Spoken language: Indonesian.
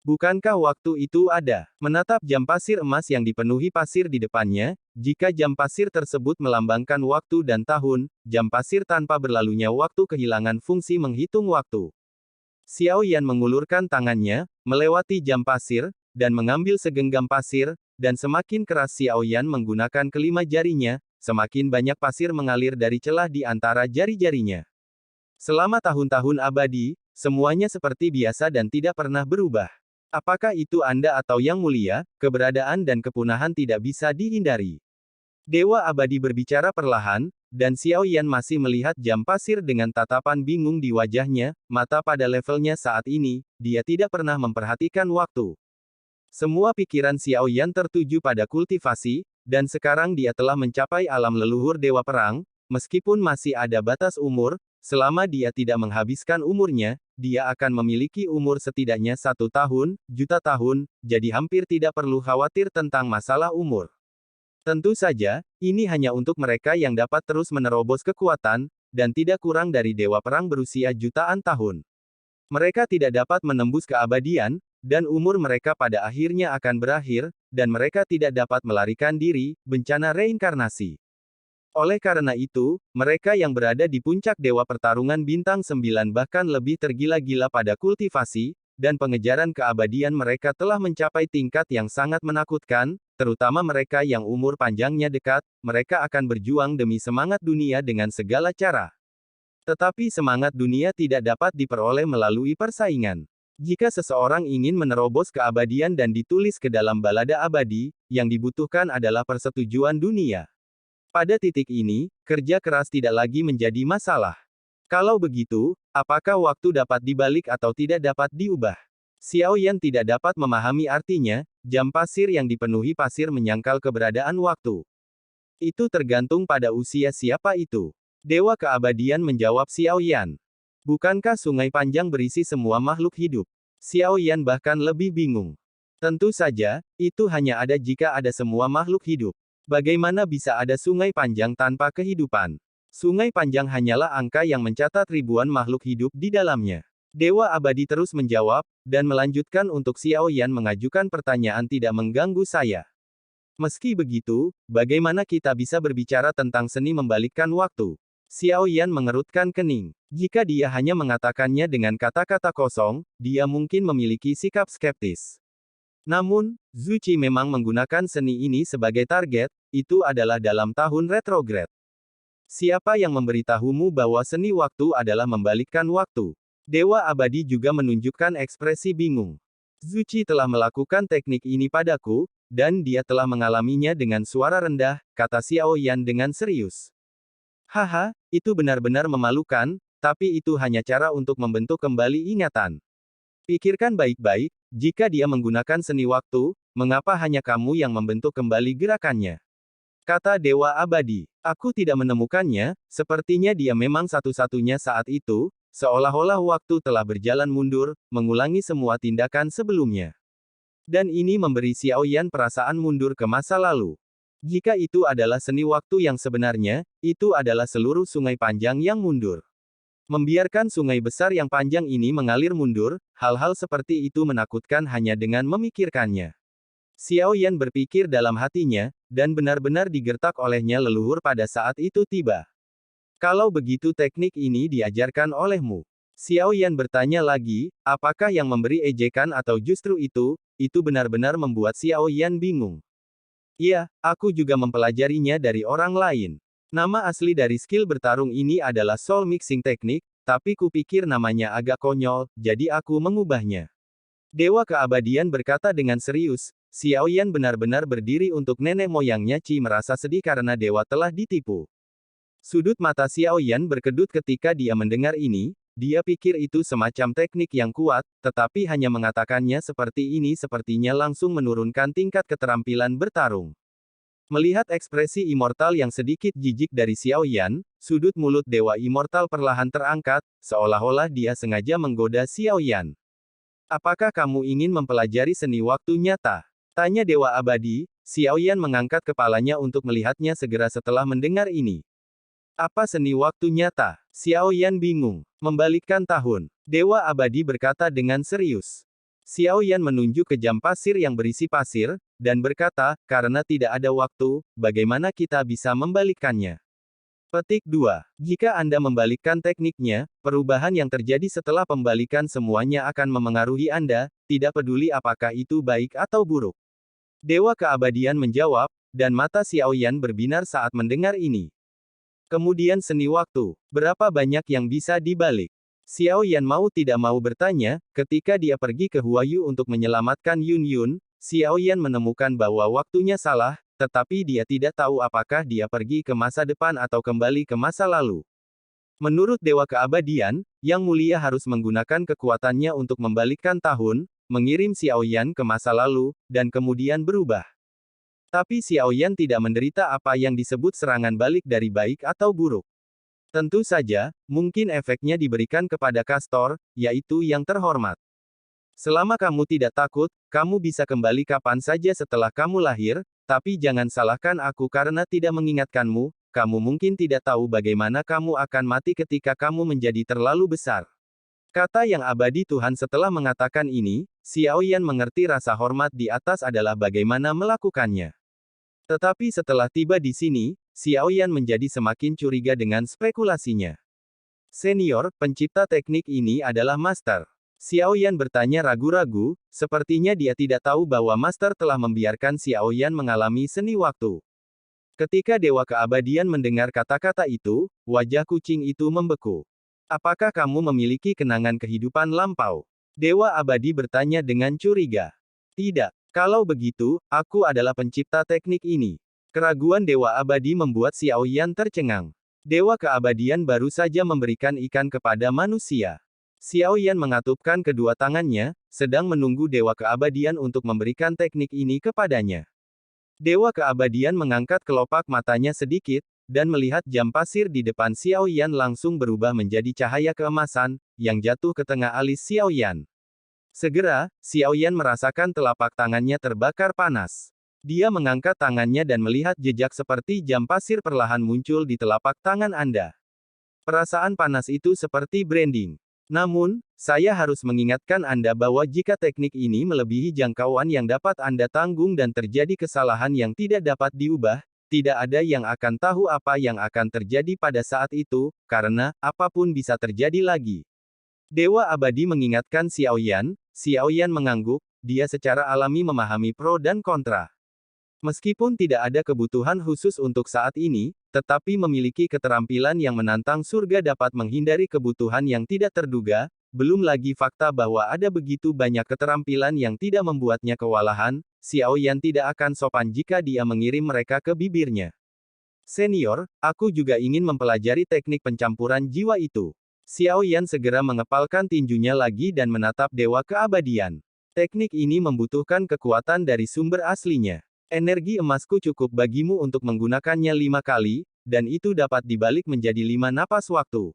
Bukankah waktu itu ada? Menatap jam pasir emas yang dipenuhi pasir di depannya, jika jam pasir tersebut melambangkan waktu dan tahun, jam pasir tanpa berlalunya waktu kehilangan fungsi menghitung waktu. Xiao Yan mengulurkan tangannya, melewati jam pasir, dan mengambil segenggam pasir, dan semakin keras Xiao Yan menggunakan kelima jarinya, semakin banyak pasir mengalir dari celah di antara jari-jarinya. Selama tahun-tahun abadi, semuanya seperti biasa dan tidak pernah berubah. Apakah itu Anda atau Yang Mulia, keberadaan dan kepunahan tidak bisa dihindari. Dewa abadi berbicara perlahan, dan Xiao Yan masih melihat jam pasir dengan tatapan bingung di wajahnya, mata pada levelnya saat ini, dia tidak pernah memperhatikan waktu. Semua pikiran Xiao Yan tertuju pada kultivasi, dan sekarang dia telah mencapai alam leluhur Dewa Perang, meskipun masih ada batas umur, selama dia tidak menghabiskan umurnya, dia akan memiliki umur setidaknya 1 tahun, juta tahun, jadi hampir tidak perlu khawatir tentang masalah umur. Tentu saja, ini hanya untuk mereka yang dapat terus menerobos kekuatan, dan tidak kurang dari Dewa Perang berusia jutaan tahun. Mereka tidak dapat menembus keabadian, dan umur mereka pada akhirnya akan berakhir, dan mereka tidak dapat melarikan diri, bencana reinkarnasi. Oleh karena itu, mereka yang berada di puncak Dewa Pertarungan Bintang 9 bahkan lebih tergila-gila pada kultivasi, dan pengejaran keabadian mereka telah mencapai tingkat yang sangat menakutkan, terutama mereka yang umur panjangnya dekat, mereka akan berjuang demi semangat dunia dengan segala cara. Tetapi semangat dunia tidak dapat diperoleh melalui persaingan. Jika seseorang ingin menerobos keabadian dan ditulis ke dalam balada abadi, yang dibutuhkan adalah persetujuan dunia. Pada titik ini, kerja keras tidak lagi menjadi masalah. Kalau begitu, apakah waktu dapat dibalik atau tidak dapat diubah? Xiao Yan tidak dapat memahami artinya, jam pasir yang dipenuhi pasir menyangkal keberadaan waktu. Itu tergantung pada usia siapa itu. Dewa keabadian menjawab Xiao Yan. Bukankah sungai panjang berisi semua makhluk hidup? Xiao Yan bahkan lebih bingung. Tentu saja, itu hanya ada jika ada semua makhluk hidup. Bagaimana bisa ada sungai panjang tanpa kehidupan? Sungai panjang hanyalah angka yang mencatat ribuan makhluk hidup di dalamnya. Dewa abadi terus menjawab, dan melanjutkan untuk Xiao Yan mengajukan pertanyaan tidak mengganggu saya. Meski begitu, bagaimana kita bisa berbicara tentang seni membalikkan waktu? Xiao Yan mengerutkan kening. Jika dia hanya mengatakannya dengan kata-kata kosong, dia mungkin memiliki sikap skeptis. Namun, Zuchi memang menggunakan seni ini sebagai target, itu adalah dalam tahun retrograde. Siapa yang memberitahumu bahwa seni waktu adalah membalikkan waktu? Dewa abadi juga menunjukkan ekspresi bingung. Zuchi telah melakukan teknik ini padaku, dan dia telah mengalaminya dengan suara rendah, kata Xiao Yan dengan serius. Haha, itu benar-benar memalukan, tapi itu hanya cara untuk membentuk kembali ingatan. Pikirkan baik-baik, jika dia menggunakan seni waktu, mengapa hanya kamu yang membentuk kembali gerakannya? Kata Dewa Abadi. Aku tidak menemukannya, sepertinya dia memang satu-satunya saat itu, seolah-olah waktu telah berjalan mundur, mengulangi semua tindakan sebelumnya. Dan ini memberi Xiao Yan perasaan mundur ke masa lalu. Jika itu adalah seni waktu yang sebenarnya, itu adalah seluruh sungai panjang yang mundur. Membiarkan sungai besar yang panjang ini mengalir mundur, hal-hal seperti itu menakutkan hanya dengan memikirkannya. Xiao Yan berpikir dalam hatinya, dan benar-benar digertak olehnya leluhur pada saat itu tiba. Kalau begitu teknik ini diajarkan olehmu? Xiao Yan bertanya lagi, apakah yang memberi ejekan atau justru itu benar-benar membuat Xiao Yan bingung. Iya, aku juga mempelajarinya dari orang lain. Nama asli dari skill bertarung ini adalah Soul Mixing Technique, tapi kupikir namanya agak konyol, jadi aku mengubahnya. Dewa keabadian berkata dengan serius, Xiao Yan benar-benar berdiri untuk nenek moyangnya. Qi merasa sedih karena dewa telah ditipu. Sudut mata Xiao Yan berkedut ketika dia mendengar ini, dia pikir itu semacam teknik yang kuat, tetapi hanya mengatakannya seperti ini sepertinya langsung menurunkan tingkat keterampilan bertarung. Melihat ekspresi immortal yang sedikit jijik dari Xiao Yan, sudut mulut Dewa Immortal perlahan terangkat, seolah-olah dia sengaja menggoda Xiao Yan. Apakah kamu ingin mempelajari seni waktu nyata? Tanya Dewa Abadi. Xiao Yan mengangkat kepalanya untuk melihatnya segera setelah mendengar ini. Apa seni waktu nyata? Xiao Yan bingung. Membalikkan tahun. Dewa Abadi berkata dengan serius. Xiao Yan menunjuk ke jam pasir yang berisi pasir, dan berkata, karena tidak ada waktu, bagaimana kita bisa membalikkannya? Petik 2. Jika Anda membalikkan tekniknya, perubahan yang terjadi setelah pembalikan semuanya akan memengaruhi Anda, tidak peduli apakah itu baik atau buruk. Dewa Keabadian menjawab, dan mata Xiao Yan berbinar saat mendengar ini. Kemudian seni waktu, berapa banyak yang bisa dibalik? Xiao Yan mau tidak mau bertanya, ketika dia pergi ke Huayu untuk menyelamatkan Yun Yun, Xiao Yan menemukan bahwa waktunya salah, tetapi dia tidak tahu apakah dia pergi ke masa depan atau kembali ke masa lalu. Menurut Dewa Keabadian, Yang Mulia harus menggunakan kekuatannya untuk membalikkan tahun, mengirim Xiao Yan ke masa lalu, dan kemudian berubah. Tapi Xiao Yan tidak menderita apa yang disebut serangan balik dari baik atau buruk. Tentu saja, mungkin efeknya diberikan kepada Castor, yaitu yang terhormat. Selama kamu tidak takut, kamu bisa kembali kapan saja setelah kamu lahir, tapi jangan salahkan aku karena tidak mengingatkanmu, kamu mungkin tidak tahu bagaimana kamu akan mati ketika kamu menjadi terlalu besar. Kata yang abadi Tuhan setelah mengatakan ini, Xiao Yan mengerti rasa hormat di atas adalah bagaimana melakukannya. Tetapi setelah tiba di sini, Xiao Yan menjadi semakin curiga dengan spekulasinya. Senior, pencipta teknik ini adalah Master. Xiao Yan bertanya ragu-ragu, sepertinya dia tidak tahu bahwa Master telah membiarkan Xiao Yan mengalami seni waktu. Ketika Dewa Keabadian mendengar kata-kata itu, wajah kucing itu membeku. Apakah kamu memiliki kenangan kehidupan lampau? Dewa Abadi bertanya dengan curiga. Tidak. Kalau begitu, aku adalah pencipta teknik ini. Keraguan Dewa Abadi membuat Xiao Yan tercengang. Dewa Keabadian baru saja memberikan ikan kepada manusia. Xiao Yan mengatupkan kedua tangannya, sedang menunggu Dewa Keabadian untuk memberikan teknik ini kepadanya. Dewa Keabadian mengangkat kelopak matanya sedikit, dan melihat jam pasir di depan Xiao Yan langsung berubah menjadi cahaya keemasan, yang jatuh ke tengah alis Xiao Yan. Segera, Xiao Yan merasakan telapak tangannya terbakar panas. Dia mengangkat tangannya dan melihat jejak seperti jam pasir perlahan muncul di telapak tangan Anda. Perasaan panas itu seperti branding. Namun, saya harus mengingatkan Anda bahwa jika teknik ini melebihi jangkauan yang dapat Anda tanggung dan terjadi kesalahan yang tidak dapat diubah, tidak ada yang akan tahu apa yang akan terjadi pada saat itu, karena apapun bisa terjadi lagi. Dewa Abadi mengingatkan Xiao Yan mengangguk, dia secara alami memahami pro dan kontra. Meskipun tidak ada kebutuhan khusus untuk saat ini, tetapi memiliki keterampilan yang menantang surga dapat menghindari kebutuhan yang tidak terduga, belum lagi fakta bahwa ada begitu banyak keterampilan yang tidak membuatnya kewalahan, Xiao Yan tidak akan sopan jika dia mengirim mereka ke bibirnya. Senior, aku juga ingin mempelajari teknik pencampuran jiwa itu. Xiao Yan segera mengepalkan tinjunya lagi dan menatap Dewa Keabadian. Teknik ini membutuhkan kekuatan dari sumber aslinya. Energi emasku cukup bagimu untuk menggunakannya 5 kali, dan itu dapat dibalik menjadi 5 napas waktu.